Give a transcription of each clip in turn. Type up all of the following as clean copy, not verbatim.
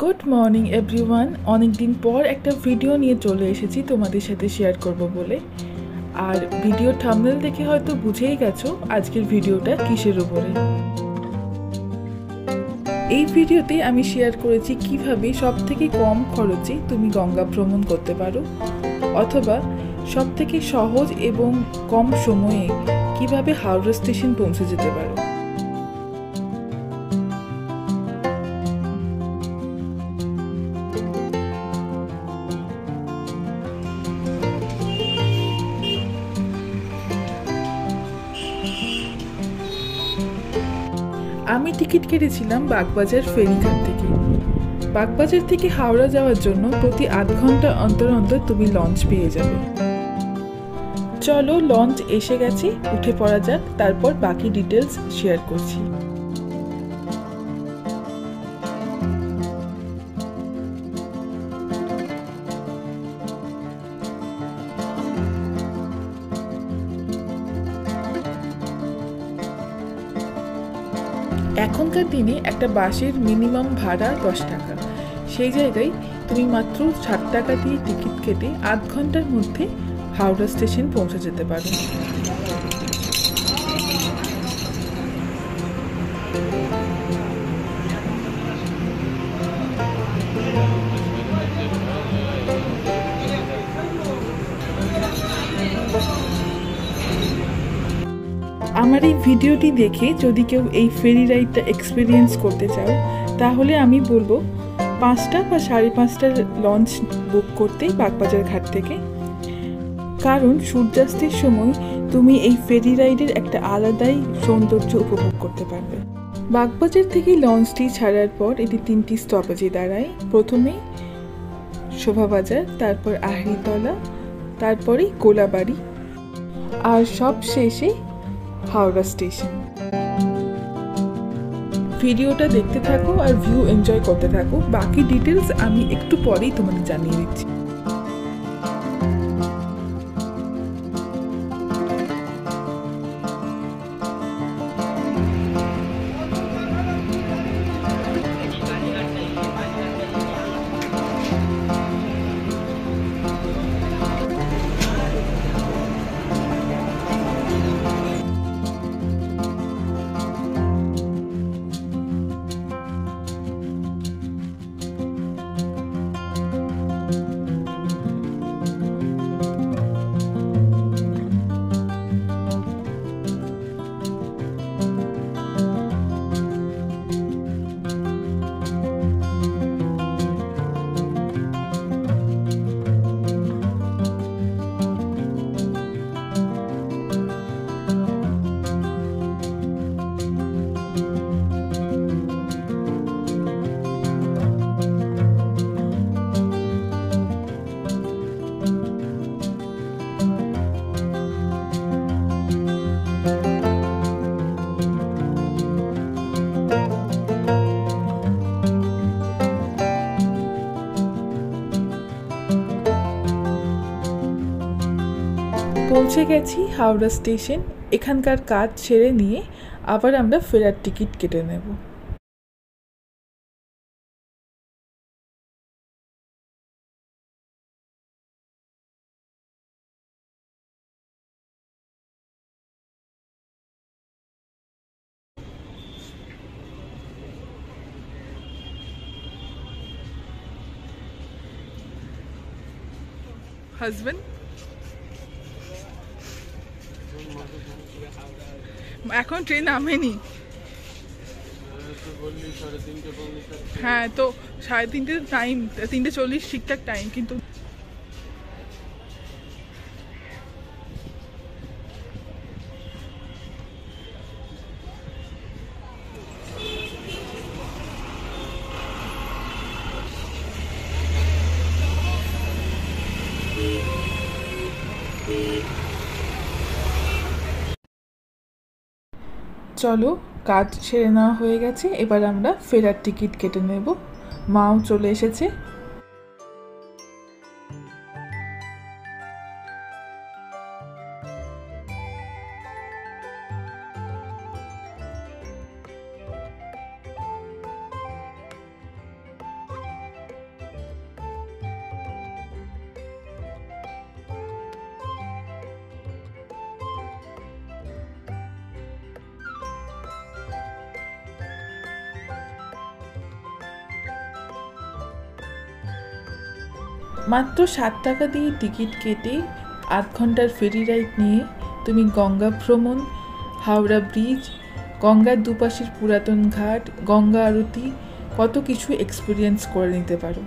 Good morning everyone. অনেকদিন পর একটা ভিডিও নিয়ে চলে এসেছি তোমাদের সাথে শেয়ার করব বলে। আর ভিডিও থাম্বনেল দেখে হয়তো বুঝেই গেছো আজকের ভিডিওটা কিসের উপরে। এই ভিডিওতে আমি শেয়ার করেছি কিভাবে সবথেকে কম খরচে তুমি গঙ্গা ভ্রমণ করতে পারো, অথবা সবথেকে সহজ এবং কম সময়ে কিভাবে হাওড়া স্টেশন পৌঁছে যেতে পারো। আমি টিকিট কেটেছিলাম বাগবাজার ফেরিঘাট থেকে। বাগবাজার থেকে হাওড়া যাওয়ার জন্য প্রতি আধ ঘন্টা অন্তর অন্তর তুমি লঞ্চ পেয়ে যাবে। চলো, লঞ্চ এসে গেছে, উঠে পড়া যাক, তারপর বাকি ডিটেলস শেয়ার করছি। এখনকার দিনে একটা বাসের মিনিমাম ভাড়া 10 টাকা। সেই জায়গায় তুমি মাত্র 60 টাকা দিয়ে টিকিট কেটে আধ ঘন্টার মধ্যে হাওড়া স্টেশন পৌঁছে যেতে পারো। আমার এই ভিডিওটি দেখে যদি কেউ এই ফেরি রাইডটা এক্সপিরিয়েন্স করতে চাও, তাহলে আমি বলবো 5টা বা 5:30টার লঞ্চ বুক করতে বাগবাজার ঘাট থেকে। কারণ সূর্যাস্তের সময় তুমি এই ফেরি রাইডের একটা আলাদাই সৌন্দর্য উপভোগ করতে পারবে। বাগবাজার থেকে লঞ্চটি ছাড়ার পর এটি 3টি স্টপেজে দাঁড়ায়। প্রথমে শোভাবাজার, তারপর আহরিতলা, তারপরে কোলাবাড়ি, আর সব শেষে হাওড়া স্টেশন। ভিডিওটা দেখতে থাকো আর ভিউ এনজয় করতে থাকো। বাকি ডিটেলস আমি একটু পরেই তোমাদের জানিয়ে দিচ্ছি। পৌঁছে গেছি হাওড়া স্টেশন। এখানকার কাজ ছেড়ে নিয়ে আবার আমরা ফেরার টিকিট কেটে নেব। হাজবেন্ড এখন ট্রেন নামেনি। হ্যাঁ, তো 3:30 টাইম, 3:40 ঠিকঠাক টাইম, কিন্তু চলো, কাজ সেরে নেওয়া হয়ে গেছে, এবার আমরা ফেরার টিকিট কেটে নেব। মাও চলে এসেছে। মাত্র 7 টাকা দিয়ে টিকিট কেটে 8 ঘন্টার ফেরি রাইড নিয়ে তুমি গঙ্গা ভ্রমণ, হাওড়া ব্রিজ, গঙ্গার দুপাশের পুরাতন ঘাট, গঙ্গা আরতি কত কিছু এক্সপিরিয়েন্স করে নিতে পারো।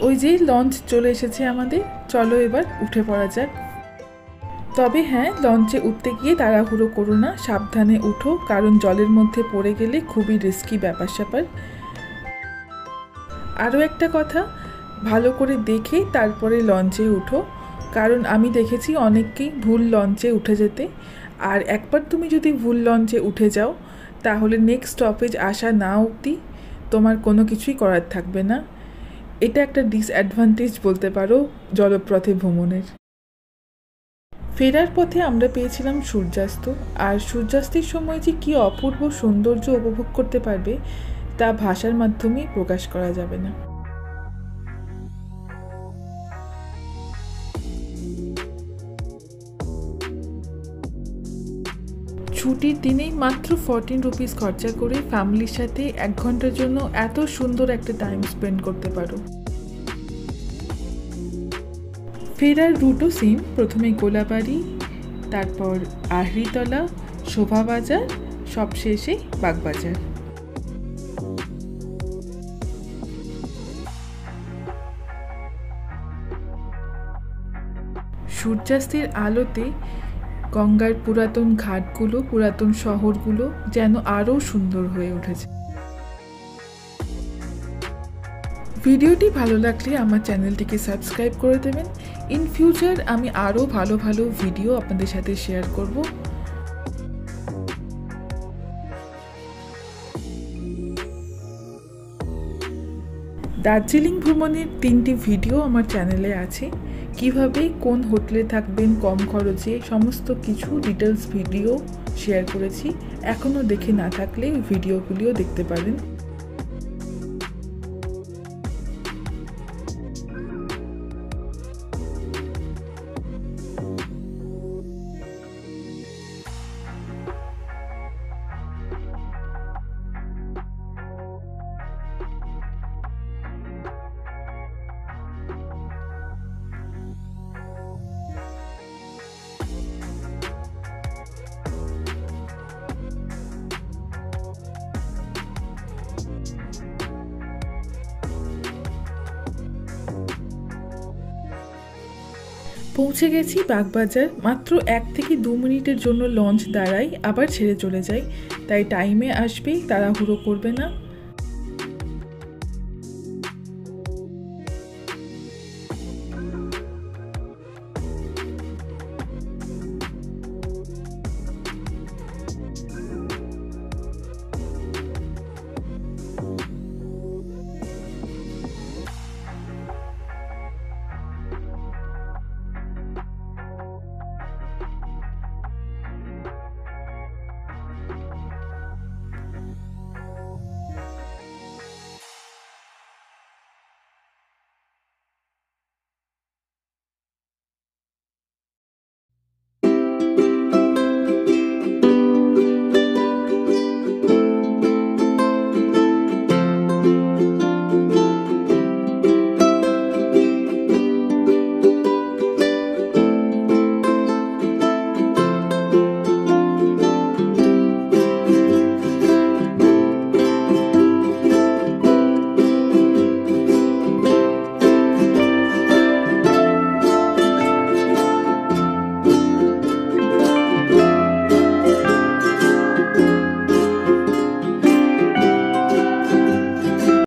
ওই যে লঞ্চ চলে এসেছে আমাদের, চলো এবার উঠে পড়া যাক। তবে হ্যাঁ, লঞ্চে উঠতে গিয়ে তাড়াহুড়ো করো না, সাবধানে উঠো, কারণ জলের মধ্যে পড়ে গেলে খুবই রিস্কি ব্যাপার স্যাপার। আরও একটা কথা, ভালো করে দেখে তারপরে লঞ্চে উঠো, কারণ আমি দেখেছি অনেককেই ভুল লঞ্চে উঠে যেতে। আর একবার তুমি যদি ভুল লঞ্চে উঠে যাও তাহলে নেক্সট স্টপেজ আসা না অবধি তোমার কোনো কিছুই করার থাকবে না। এটা একটা ডিসঅ্যাডভান্টেজ বলতে পারো জলপথে ভ্রমণের। ফেরার পথে আমরা পেয়েছিলাম সূর্যাস্ত, আর সূর্যাস্তের সময় যে কী অপূর্ব সৌন্দর্য উপভোগ করতে পারবে তা ভাষার মাধ্যমেই প্রকাশ করা যাবে না। ছুটির দিনেই মাত্র 14 রুপিস খরচা করে ফ্যামিলির সাথে 1 ঘন্টার জন্য এত সুন্দর একটা টাইম স্পেন্ড করতে পারো। ফেরার রুটও সেম, প্রথমে গোলাবাড়ি, তারপর আহরিতলা, শোভাবাজার, সবশেষে বাগবাজার। সূর্যাস্তের আলোতে গঙ্গার পুরাতন ঘাটগুলো, পুরাতন শহরগুলো যেন আরও সুন্দর হয়ে উঠেছে। ভিডিওটি ভালো লাগলে আমার চ্যানেলটিকে সাবস্ক্রাইব করে দেবেন। ইন ফিউচার আমি আরও ভালো ভালো ভিডিও আপনাদের সাথে শেয়ার করব। দার্জিলিং ভ্রমণের 3টি ভিডিও আমার চ্যানেলে আছে। কিভাবে কোন হোটেলে থাকবেন কম খরচে সমস্ত কিছু ডিটেলস ভিডিও শেয়ার করেছি। এখনও দেখে না থাকলে ভিডিওগুলিও দেখতে পারেন। পৌঁছে গেছি বাগবাজার। মাত্র 1 থেকে 2 মিনিটের জন্য লঞ্চ দাঁড়াই, আবার ছেড়ে চলে যায়, তাই টাইমে আসবে, তাড়াহুড়ো করবে না।